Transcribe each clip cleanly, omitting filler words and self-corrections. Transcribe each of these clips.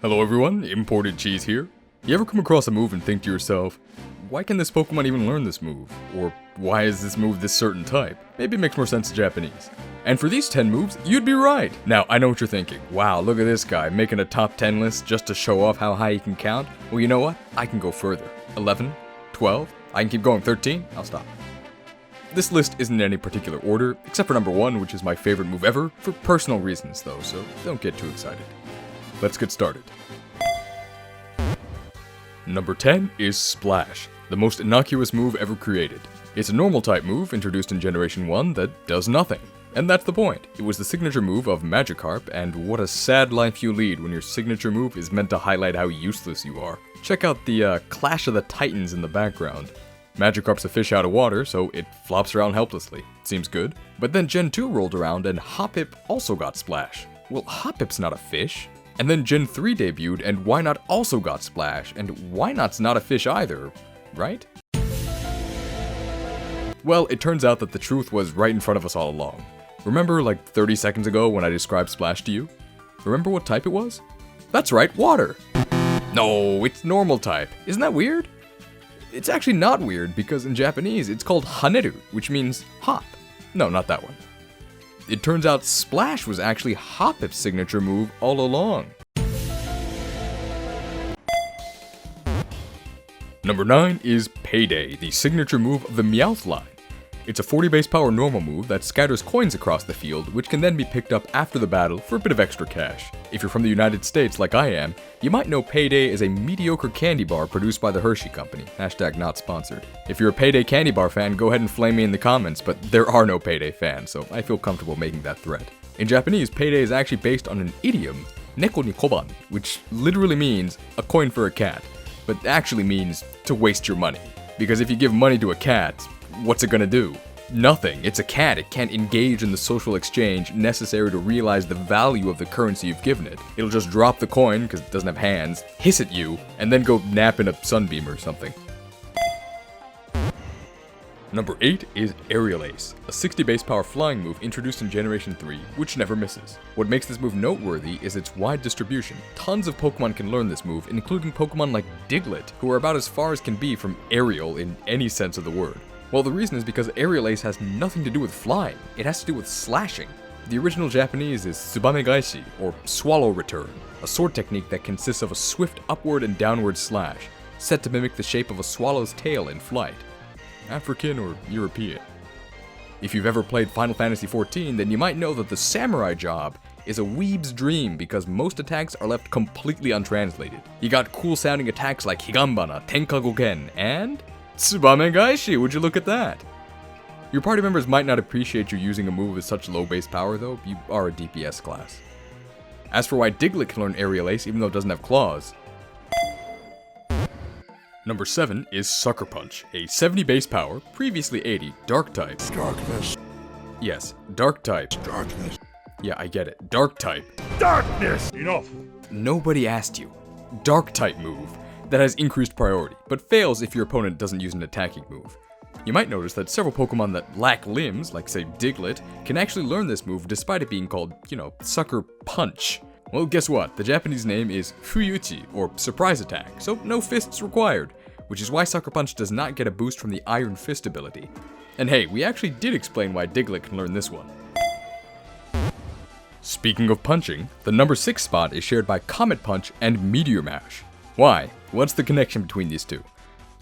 Hello everyone, Imported Cheese here. You ever come across a move and think to yourself, why can this Pokemon even learn this move? Or why is this move this certain type? Maybe it makes more sense in Japanese. And for these 10 moves, you'd be right. Now, I know what you're thinking. Wow, look at this guy making a top 10 list just to show off how high he can count. Well, you know what? I can go further. 11, 12, I can keep going. 13, I'll stop. This list isn't in any particular order, except for number 1, which is my favorite move ever, for personal reasons though, so don't get too excited. Let's get started. Number 10 is Splash, the most innocuous move ever created. It's a normal type move introduced in Generation 1 that does nothing. And that's the point. It was the signature move of Magikarp, and what a sad life you lead when your signature move is meant to highlight how useless you are. Check out the Clash of the Titans in the background. Magikarp's a fish out of water, so it flops around helplessly. Seems good. But then Gen 2 rolled around and Hoppip also got Splash. Well, Hoppip's not a fish. And then Gen 3 debuted and Wynot also got Splash, and Wynot's not a fish either, right? Well, it turns out that the truth was right in front of us all along. Remember like 30 seconds ago when I described Splash to you? Remember what type it was? That's right, water! No, it's normal type. Isn't that weird? It's actually not weird because in Japanese it's called haneru, which means hop. No, not that one. It turns out Splash was actually Hoppip's signature move all along. Number 9 is Payday, the signature move of the Meowth line. It's a 40 base power normal move that scatters coins across the field, which can then be picked up after the battle for a bit of extra cash. If you're from the United States like I am, you might know Payday as a mediocre candy bar produced by the Hershey Company. # not sponsored. If you're a Payday candy bar fan, go ahead and flame me in the comments, but there are no Payday fans, so I feel comfortable making that threat. In Japanese, Payday is actually based on an idiom, neko ni koban, which literally means a coin for a cat, but actually means to waste your money. Because if you give money to a cat, what's it gonna do? Nothing. It's a cat. It can't engage in the social exchange necessary to realize the value of the currency you've given it. It'll just drop the coin, because it doesn't have hands, hiss at you, and then go nap in a sunbeam or something. Number 8 is Aerial Ace, a 60 base power flying move introduced in Generation 3, which never misses. What makes this move noteworthy is its wide distribution. Tons of Pokemon can learn this move, including Pokemon like Diglett, who are about as far as can be from aerial in any sense of the word. Well, the reason is because Aerial Ace has nothing to do with flying, it has to do with slashing. The original Japanese is Tsubamegaishi, or Swallow Return, a sword technique that consists of a swift upward and downward slash, set to mimic the shape of a swallow's tail in flight. African or European. If you've ever played Final Fantasy XIV, then you might know that the samurai job is a weeb's dream because most attacks are left completely untranslated. You got cool sounding attacks like Higambana, Tenkagoken, and Tsubamegaishi, would you look at that? Your party members might not appreciate you using a move with such low base power though, you are a DPS class. As for why Diglett can learn Aerial Ace even though it doesn't have claws. Number 7 is Sucker Punch, a 70 base power, previously 80, dark type. Darkness. Yes, dark type. Darkness. Yeah, I get it, dark type. Darkness! Enough! Nobody asked you. Dark type move that has increased priority, but fails if your opponent doesn't use an attacking move. You might notice that several Pokemon that lack limbs, like say Diglett, can actually learn this move despite it being called, Sucker Punch. Well, guess what? The Japanese name is Fuyuchi, or Surprise Attack, so no fists required, which is why Sucker Punch does not get a boost from the Iron Fist ability. And hey, we actually did explain why Diglett can learn this one. Speaking of punching, the number 6 spot is shared by Comet Punch and Meteor Mash. Why? What's the connection between these two?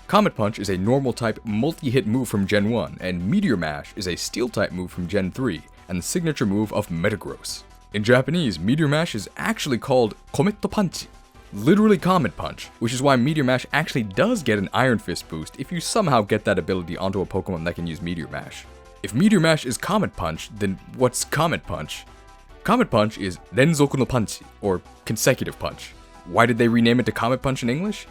Comet Punch is a normal type multi-hit move from Gen 1, and Meteor Mash is a steel type move from Gen 3, and the signature move of Metagross. In Japanese, Meteor Mash is actually called Kometto Punch, literally Comet Punch, which is why Meteor Mash actually does get an Iron Fist boost if you somehow get that ability onto a Pokemon that can use Meteor Mash. If Meteor Mash is Comet Punch, then what's Comet Punch? Comet Punch is Renzoku no Punchi, or consecutive punch. Why did they rename it to Comet Punch in English?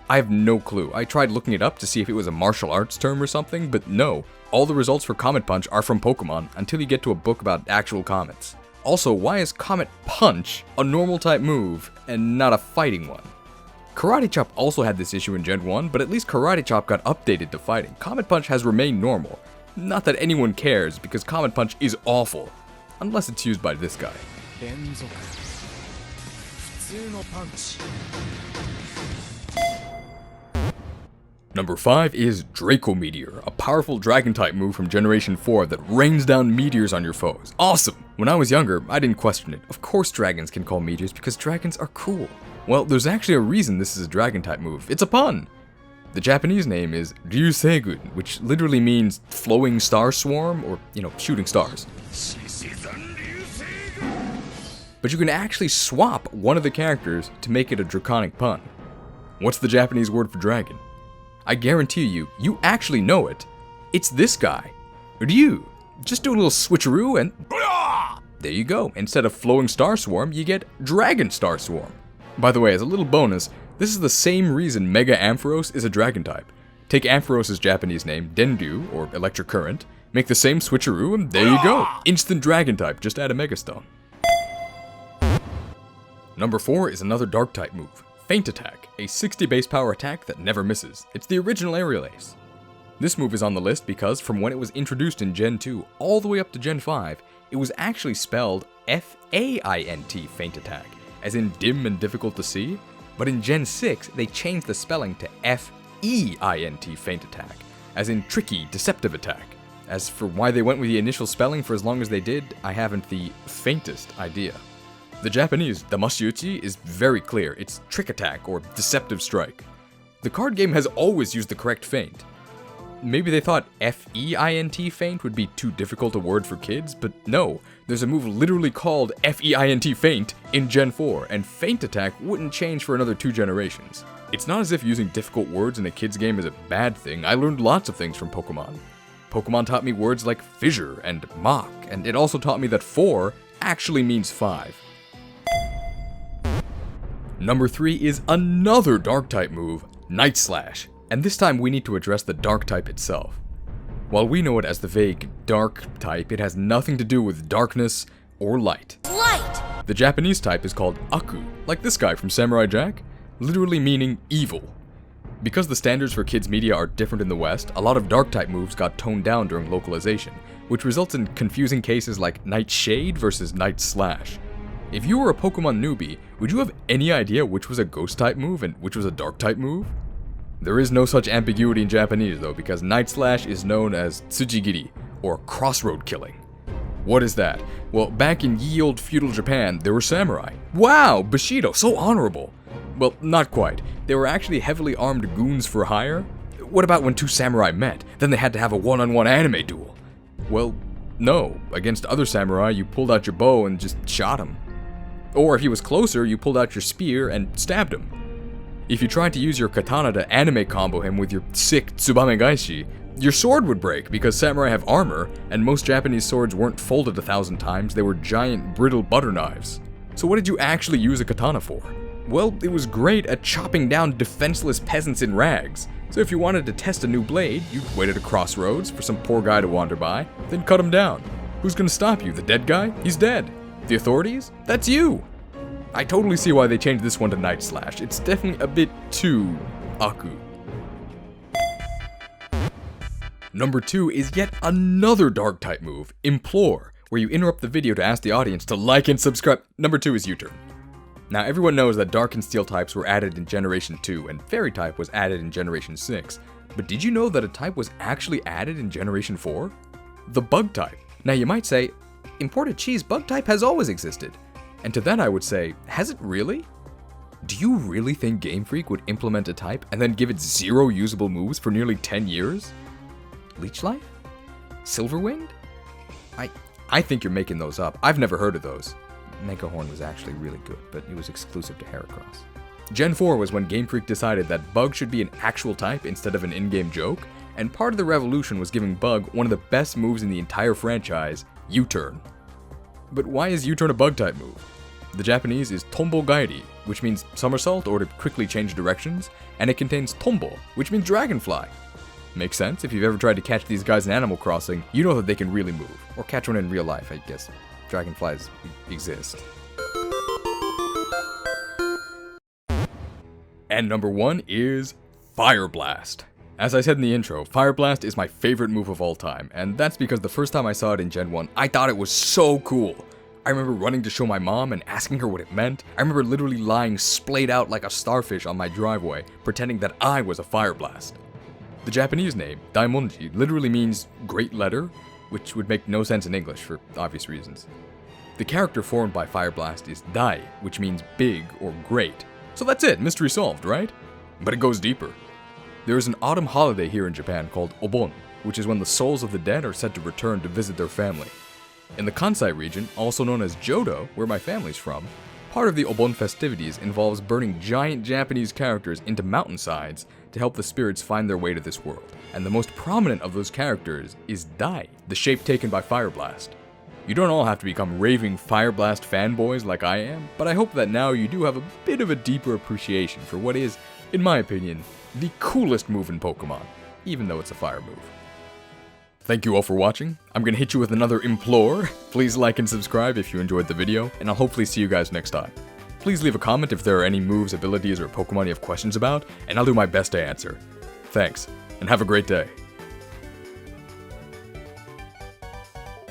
I have no clue. I tried looking it up to see if it was a martial arts term or something, but no. All the results for Comet Punch are from Pokemon until you get to a book about actual comets. Also, why is Comet Punch a normal type move and not a fighting one? Karate Chop also had this issue in Gen 1, but at least Karate Chop got updated to fighting. Comet Punch has remained normal. Not that anyone cares, because Comet Punch is awful. Unless it's used by this guy. Number 5 is Draco Meteor, a powerful dragon-type move from Generation 4 that rains down meteors on your foes. Awesome! When I was younger, I didn't question it. Of course dragons can call meteors because dragons are cool. Well, there's actually a reason this is a dragon-type move. It's a pun! The Japanese name is Ryusegun, which literally means flowing star swarm, or, shooting stars. But you can actually swap one of the characters to make it a draconic pun. What's the Japanese word for dragon? I guarantee you actually know it. It's this guy, Ryu. Just do a little switcheroo and there you go. Instead of flowing star swarm, you get dragon star swarm. By the way, as a little bonus, this is the same reason Mega Ampharos is a dragon type. Take Ampharos' Japanese name, Denryu, or electric current, make the same switcheroo, and there you go. Instant dragon type, just add a Megastone. Number 4 is another dark type move. Feint Attack, a 60 base power attack that never misses. It's the original aerial ace. This move is on the list because from when it was introduced in Gen 2 all the way up to Gen 5, it was actually spelled F-A-I-N-T Feint Attack, as in dim and difficult to see, but in Gen 6 they changed the spelling to F-E-I-N-T Feint Attack, as in tricky, deceptive attack. As for why they went with the initial spelling for as long as they did, I haven't the faintest idea. The Japanese Damashiuchi is very clear. It's trick attack or deceptive strike. The card game has always used the correct feint. Maybe they thought F-E-I-N-T feint would be too difficult a word for kids, but no, there's a move literally called F-E-I-N-T feint in Gen 4, and feint attack wouldn't change for another 2 generations. It's not as if using difficult words in a kid's game is a bad thing. I learned lots of things from Pokemon. Pokemon taught me words like fissure and mock, and it also taught me that 4 actually means 5. Number 3 is another dark type move, Night Slash, and this time we need to address the dark type itself. While we know it as the vague dark type, it has nothing to do with darkness or light. Light! The Japanese type is called Aku, like this guy from Samurai Jack, literally meaning evil. Because the standards for kids media are different in the West, a lot of dark type moves got toned down during localization, which results in confusing cases like Night Shade versus Night Slash. If you were a Pokemon newbie, would you have any idea which was a ghost type move and which was a dark type move? There is no such ambiguity in Japanese though, because Night Slash is known as Tsujigiri, or crossroad killing. What is that? Well, back in ye olde feudal Japan, there were samurai. Wow, Bushido, so honorable! Well, not quite. They were actually heavily armed goons for hire. What about when 2 samurai met? Then they had to have a one-on-one anime duel. Well, no. Against other samurai, you pulled out your bow and just shot him. Or if he was closer, you pulled out your spear and stabbed him. If you tried to use your katana to anime combo him with your sick Tsubame Gaishi, your sword would break because samurai have armor, and most Japanese swords weren't folded 1,000 times, they were giant brittle butter knives. So what did you actually use a katana for? Well, it was great at chopping down defenseless peasants in rags. So if you wanted to test a new blade, you wait at a crossroads for some poor guy to wander by, then cut him down. Who's gonna stop you? The dead guy? He's dead. The authorities? That's you! I totally see why they changed this one to Night Slash. It's definitely a bit too Aku. Number 2 is yet another dark type move, Implore, where you interrupt the video to ask the audience to like and subscribe. Number 2 is U-turn. Now everyone knows that Dark and Steel types were added in Generation 2 and Fairy type was added in Generation 6, but did you know that a type was actually added in Generation 4? The Bug type. Now you might say, imported cheese Bug type has always existed. And to that I would say, has it really? Do you really think Game Freak would implement a type and then give it 0 usable moves for nearly 10 years? Leech Life? Silverwinged? I think you're making those up. I've never heard of those. Mega Horn was actually really good, but it was exclusive to Heracross. Gen 4 was when Game Freak decided that Bug should be an actual type instead of an in-game joke, and part of the revolution was giving Bug one of the best moves in the entire franchise, U-turn. But why is U-turn a Bug type move? The Japanese is Tombo Gairi, which means somersault or to quickly change directions, and it contains Tombo, which means dragonfly. Makes sense. If you've ever tried to catch these guys in Animal Crossing, you know that they can really move. Or catch one in real life, I guess. Dragonflies exist. And number 1 is Fire Blast. As I said in the intro, Fire Blast is my favorite move of all time, and that's because the first time I saw it in Gen 1, I thought it was so cool. I remember running to show my mom and asking her what it meant. I remember literally lying splayed out like a starfish on my driveway, pretending that I was a fire blast. The Japanese name, Daimonji, literally means great letter, which would make no sense in English for obvious reasons. The character formed by Fire Blast is Dai, which means big or great. So that's it, mystery solved, right? But it goes deeper. There is an autumn holiday here in Japan called Obon, which is when the souls of the dead are said to return to visit their family. In the Kansai region, also known as Jodo, where my family's from, part of the Obon festivities involves burning giant Japanese characters into mountainsides to help the spirits find their way to this world. And the most prominent of those characters is Dai, the shape taken by Fire Blast. You don't all have to become raving Fire Blast fanboys like I am, but I hope that now you do have a bit of a deeper appreciation for what is, in my opinion, the coolest move in Pokemon, even though it's a fire move. Thank you all for watching. I'm gonna hit you with another implore. Please like and subscribe if you enjoyed the video, and I'll hopefully see you guys next time. Please leave a comment if there are any moves, abilities, or Pokemon you have questions about, and I'll do my best to answer. Thanks, and have a great day.